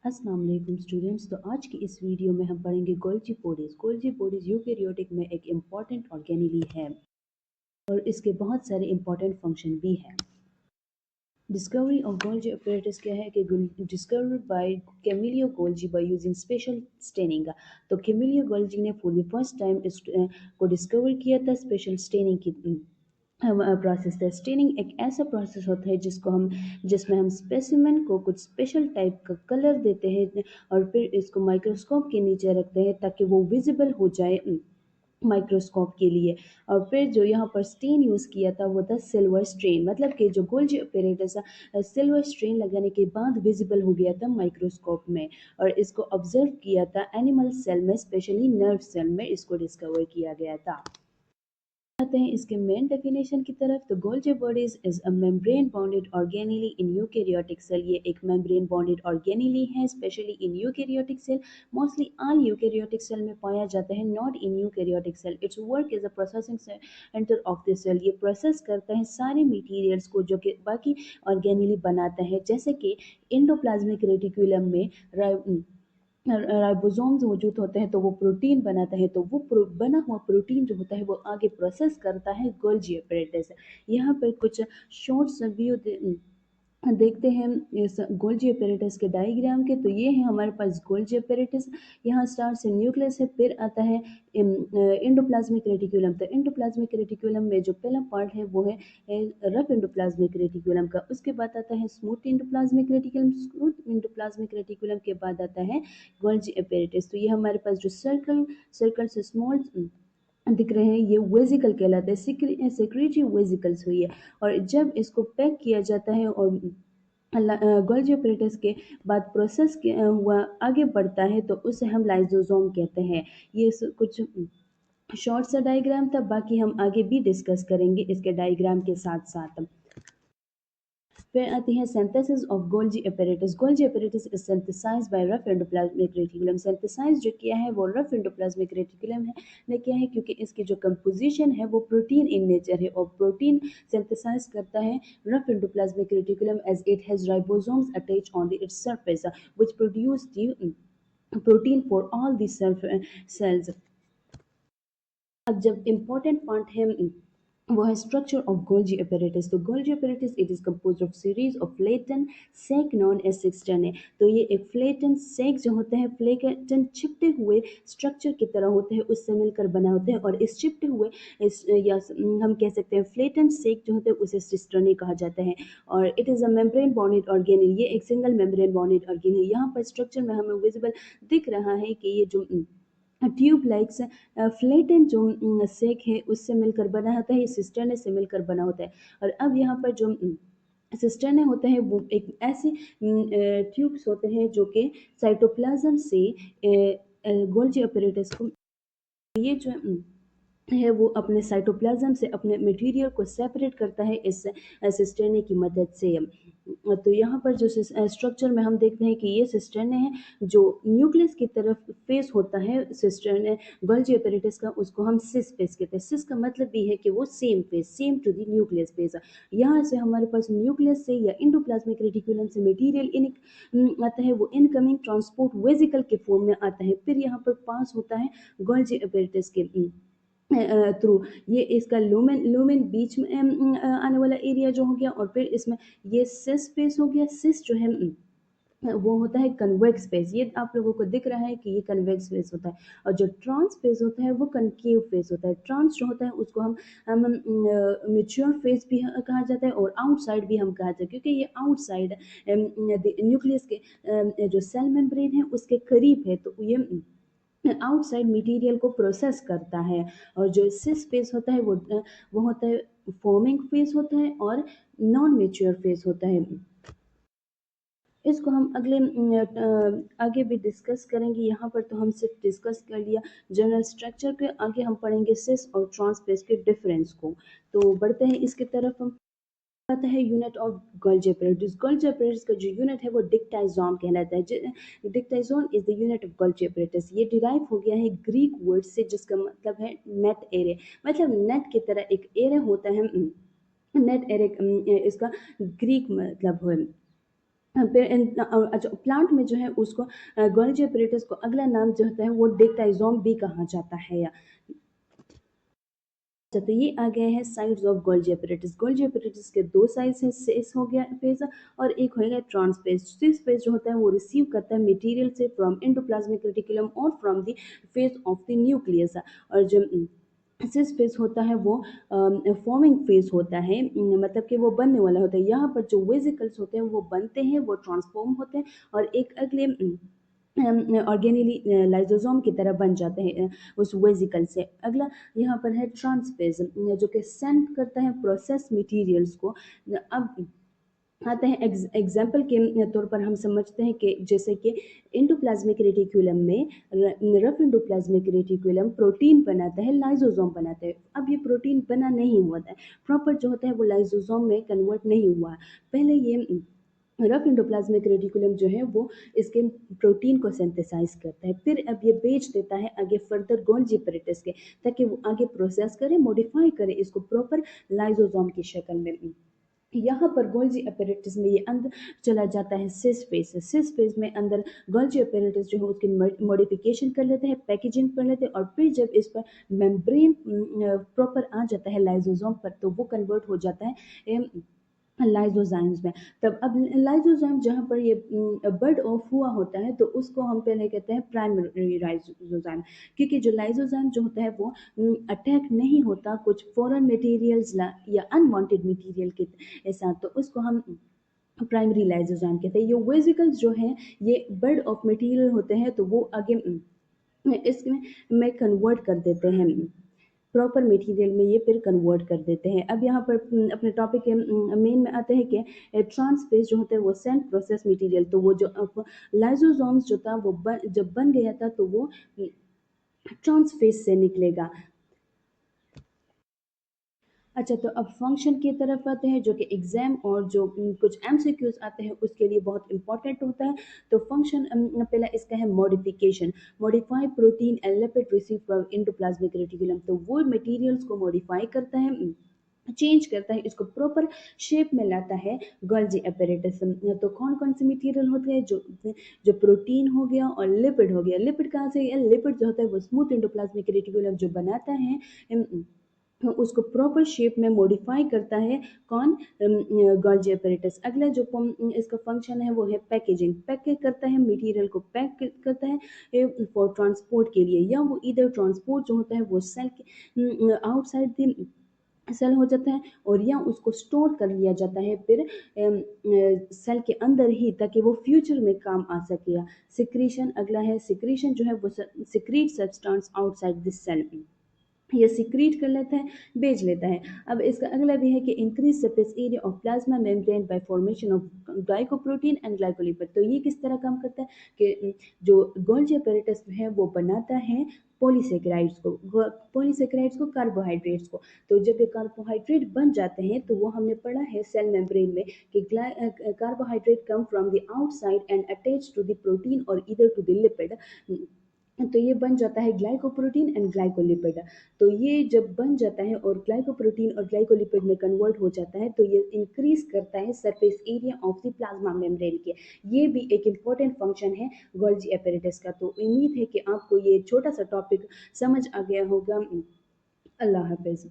अस्सलाम वालेकुम स्टूडेंट्स। तो आज की इस वीडियो में हम पढ़ेंगे गोल्जी पोडीज। गोल्जी पोडीज यूकेरियोटिक में एक इम्पॉर्टेंट ऑर्गेनेली है और इसके बहुत सारे इम्पॉर्टेंट फंक्शन भी हैं। डिस्कवरी ऑफ गोल्जी apparatus क्या है कि discovered by Camillo Golgi by using special staining. तो कैमिलियो गोल्जी ने फॉर द फर्स्ट टाइम इस को डिस्कवर किया था स्पेशल स्टेनिंग की प्रोसेस था। स्टेनिंग एक ऐसा प्रोसेस होता है जिसमें हम स्पेसिमेन को कुछ स्पेशल टाइप का कलर देते हैं और फिर इसको माइक्रोस्कोप के नीचे रखते हैं ताकि वो विजिबल हो जाए माइक्रोस्कोप के लिए। और फिर जो यहाँ पर स्टेन यूज़ किया था वो था सिल्वर स्ट्रेन, मतलब कि जो गोल्जी apparatus सिल्वर स्ट्रेन लगाने के बाद विजिबल हो गया था माइक्रोस्कोप में। और इसको ऑब्जर्व किया था एनिमल सेल में, स्पेशली नर्व सेल में इसको डिस्कवर किया गया था। आते हैं इसके मेन डेफिनेशन की तरफ। तो Golgi bodies is a membrane bonded organelle in eukaryotic cell. ये एक मेम्ब्रेन बॉन्डेड ऑर्गेनेली है specially in eukaryotic cell. Mostly all eukaryotic cell में पाया जाता है, not in eukaryotic cell. Its work is a processing centre of the cell. ये process करता है सारे मटेरियल्स को जो कि बाकी ऑर्गेनेली बनाता है, जैसे कि एंडोप्लाज्मिक रेटिकुलम में राइबोसोम्स मौजूद होते हैं तो वो प्रोटीन बनाता है। तो वो बना हुआ प्रोटीन जो होता है वो आगे प्रोसेस करता है गोल्जी apparatus। यहाँ पर कुछ शॉर्ट्स व्यू देखते हैं इस गोल्जी apparatus के डायग्राम के। तो ये है हमारे पास गोल्जी apparatus। यहाँ स्टार से न्यूक्लियस है, फिर आता है एंडोप्लाज्मिक रेटिकुलम। तो एंडोप्लाज्मिक रेटिकुलम में जो पहला पार्ट है वो है रफ एंडोप्लाज्मिक रेटिकुलम का। उसके बाद आता है smooth endoplasmic reticulum. Smooth endoplasmic reticulum के बाद आता है गोल्जी apparatus। तो ये हमारे पास जो सर्कल सर्कल से स्मॉल दिख रहे हैं ये वेजिकल कहलाते हैं, सेक्रेटरी वेजिकल्स हुई है। और जब इसको पैक किया जाता है और गोल्जी apparatus के बाद प्रोसेस हुआ आगे बढ़ता है तो उसे हम लाइसोसोम कहते हैं। ये कुछ शॉर्ट सा डायग्राम था, बाकी हम आगे भी डिस्कस करेंगे इसके डायग्राम के साथ साथ। फिर आती है synthesis of Golgi apparatus। Golgi apparatus is synthesised by rough endoplasmic reticulum. Synthesise जो किया है वो रफ एंडोप्लाज्मिक रेटिकुलम है ने किया है, क्योंकि इसकी जो कंपोजिशन है वो प्रोटीन इन नेचर है और प्रोटीन सिंथेसाइज करता है rough endoplasmic reticulum as it has ribosomes attached on the its surface which produce the protein for all the cells. अब जब इम्पोर्टेंट पार्ट है वो है स्ट्रक्चर ऑफ गोल्जी apparatus। तो Golgi apparatus it is compose of series of flatten sac known as सिक्सटन है। तो ये एक फ्लेटन सेक जो होते हैं, फ्लेटन चिपटे हुए स्ट्रक्चर की तरह होते हैं, उससे मिलकर बना होते हैं। और इस चिपटे हुए या हम कह सकते हैं फ्लेटन सेक जो होते हैं उसे सिस्टर्नी कहा जाता है। और it is a membrane bonded organelle. ये एक सिंगल मेम्ब्रेन बॉन्डेड ऑर्गेनेल। यहाँ पर स्ट्रक्चर में हमें विजिबल दिख रहा है कि ये जो ट्यूब लाइक्स फ्लेटन जो सेक है उससे मिलकर बना होता है, ये सिस्टर्न से मिलकर बना होता है। और अब यहाँ पर जो सिस्टर्न होते हैं वो एक ऐसे ट्यूब्स होते हैं जो कि साइटोप्लाज्म से गोल्जी apparatus को ये जो है वो अपने साइटोप्लाज्म से अपने मटेरियल को सेपरेट करता है इस सिस्टर्ने की मदद से। तो यहाँ पर जो स्ट्रक्चर में हम देखते हैं कि ये सिस्टर्ने है जो न्यूक्लियस की तरफ फेस होता है। सिस्टर्ने गोल्जी apparatus का उसको हम सिस फेस कहते हैं। सिस का मतलब भी है कि वो same face, same to the nucleus face. यहाँ से हमारे पास न्यूक्लियस से या इंडोप्लाज्मिक रेटिकुलम से मटेरियल इन आता है, वो इनकमिंग ट्रांसपोर्ट वेजिकल के फॉर्म में आता है, फिर यहाँ पर पास होता है गोल्जी apparatus के थ्रू। ये इसका लूमेन लूमेन बीच में आने वाला एरिया जो हो गया। और फिर इसमें ये सिस फेस हो गया। सिस जो है वो होता है कन्वेक्स फेस। ये आप लोगों को दिख रहा है कि ये कन्वेक्स फेस होता है। और जो ट्रांस फेस होता है वो कनकेव फेस होता है। ट्रांस जो होता है उसको हम मेच्योर फेस भी कहा जाता है और आउटसाइड भी हम कहा जाता है, क्योंकि ये आउटसाइड न्यूक्लियस के जो सेल मेम्ब्रेन है उसके करीब है, तो ये आउटसाइड मटेरियल को प्रोसेस करता है। और जो सिस फेस होता है वो होता है फॉर्मिंग फेस होता है और नॉन मेच्योर फेस होता है। इसको हम आगे भी डिस्कस करेंगे। यहाँ पर तो हम सिर्फ डिस्कस कर लिया जनरल स्ट्रक्चर के, आगे हम पढ़ेंगे सिस और ट्रांस फेस के डिफरेंस को। तो बढ़ते हैं इसके तरफ। हम आता है unit of Golgi apparatus। Golgi apparatus का जो यूनिट है वो डिक्टाइजोन कहलाता है। Dictyosome is the unit of Golgi apparatus। ये डिराइव हो गया है ग्रीक वर्ड से जिसका मतलब है नेट एरे, मतलब नेट की तरह एक एरे होता है। नेट एरे इसका ग्रीक मतलब है। अच्छा, प्लांट में जो है उसको गोल्जी एपरेटस को अगला नाम जो होता है वो डिक्टाइजोम भी कहा जाता है। अच्छा, तो ये आ गए हैं sides of Golgi apparatus. Golgi apparatus के दो साइड्स हैं, सिस हो गया फेज और एक होएगा ट्रांसफेज। सिस फेज जो होता है वो रिसीव करता है मटेरियल से फ्रॉम एंडोप्लाज्मिक रेटिकुलम और from the phase of the nucleus. और जो सिस फेज होता है वो फॉर्मिंग फेज होता है, मतलब कि वो बनने वाला होता है। यहाँ पर जो वेसिकल्स होते हैं वो बनते हैं, वो ट्रांसफॉर्म होते हैं और एक अगले ऑर्गेनिली लाइजोसोम की तरह बन जाते हैं उस वेसिकल से। अगला यहाँ पर है ट्रांसफेज, जो कि सेंड करता है प्रोसेस मटेरियल्स को। अब आते हैं एग्जाम्पल के तौर पर हम समझते हैं कि जैसे कि इंडोप्लाज्मिक रेटिकुलम में रफ इंडोप्लाज्मिक रेटिकुलम प्रोटीन बनाता है, लाइजोसोम बनाता है। अब ये प्रोटीन बना नहीं हुआ था प्रॉपर, जो होता है वो लाइजोसोम में कन्वर्ट नहीं हुआ। पहले ये रफ इंडोप्लाज्मिक रेटिकुलम जो है वो इसके प्रोटीन को सिंथेसाइज करता है, फिर अब ये बेच देता है आगे फर्दर गोल्जी एपरेटस के, ताकि वो आगे प्रोसेस करे, मॉडिफाई करे इसको प्रॉपर लाइजोसोम की शक्ल में। यहाँ पर गोल्जी अपैरेटस में ये अंदर चला जाता है सिस फेज। सिस फेज में अंदर गोल्जी अपैरेटस जो है उसकी मॉडिफिकेशन कर लेते हैं, पैकेजिंग कर लेते हैं और फिर जब इस पर मेम्ब्रेन प्रॉपर आ जाता है लाइजोसोम पर, तो वो कन्वर्ट हो जाता है लाइजोजाइम्स में। तब अब लाइजोजाइम जहाँ पर ये बर्ड ऑफ हुआ होता है तो उसको हम पहले कहते हैं प्राइमरी लाइजोजाइम, क्योंकि जो लाइजोजाइम जो होता है वो अटैक नहीं होता कुछ फॉरेन मटेरियल्स या अनवांटेड मटेरियल के साथ, तो उसको हम प्राइमरी लाइजोजाइम कहते हैं। ये वेसिकल्स जो हैं ये बर्ड ऑफ मटेरियल होते हैं, तो वो आगे इसमें में कन्वर्ट कर देते हैं, प्रॉपर मटेरियल में ये फिर कन्वर्ट कर देते हैं। अब यहाँ पर अपने टॉपिक के मेन में आते हैं कि ट्रांसफेज जो होता है वो सेंट प्रोसेस मटेरियल, तो वो जो लाइजोसोम्स जो था वो जब बन गया था तो वो ट्रांसफेज से निकलेगा। अच्छा, तो अब फंक्शन की तरफ आते हैं, जो कि एग्जाम और जो कुछ एमसीक्यूज आते हैं उसके लिए बहुत इंपॉर्टेंट होता है। तो फंक्शन पहला इसका है modification. Modify protein and lipid receive from endoplasmic reticulum, तो वो मटेरियल्स को मॉडिफाई करता है, चेंज करता है, इसको प्रॉपर शेप में लाता है गोल्जी एपेरेटस। तो कौन कौन से मटेरियल होते हैं, जो जो प्रोटीन हो गया और लिपिड हो गया। लिपिड कहाँ से है? लिपिड जो होता है वो स्मूथ एंडोप्लाज्मिक रेटिकुलम जो बनाता है, उसको प्रॉपर शेप में मॉडिफाई करता है कौन? Golgi apparatus. अगला जो इसका फंक्शन है वो है पैकेजिंग। पैक करता है मटेरियल को, पैक करता है फॉर ट्रांसपोर्ट के लिए, या वो इधर ट्रांसपोर्ट जो होता है वो सेल के आउटसाइड द सेल हो जाता है, और या उसको स्टोर कर लिया जाता है फिर सेल के अंदर ही, ताकि वो फ्यूचर में काम आ सके। सिक्रीशन अगला है, सिक्रीशन जो है वो secrete substance outside this cell, ये सिक्रीट कर लेता है, बेच लेता है। अब इसका अगला भी है कि increase surface area of plasma membrane by formation of glycoprotein and glycolipid. तो ये किस तरह काम करता है कि जो गोल्जी apparatus है वो बनाता है पॉलीसेकेराइड्स को, पॉलीसेकेराइड्स को, कार्बोहाइड्रेट्स को। तो जब ये कार्बोहाइड्रेट बन जाते हैं तो वो हमने पढ़ा है सेल मेम्ब्रेन में कि carbohydrate come from the outside and attach to the protein और इधर टू द लिपिड, तो ये बन जाता है ग्लाइकोप्रोटीन एंड ग्लाइकोलिपिड। तो ये जब बन जाता है और ग्लाइकोप्रोटीन और ग्लाइकोलिपिड में कन्वर्ट हो जाता है, तो ये इंक्रीज करता है surface area of the plasma membrane के। ये भी एक इम्पॉर्टेंट फंक्शन है गोल्जी एपेरेटस का। तो उम्मीद है कि आपको ये छोटा सा टॉपिक समझ आ गया होगा। अल्लाह हाफिज।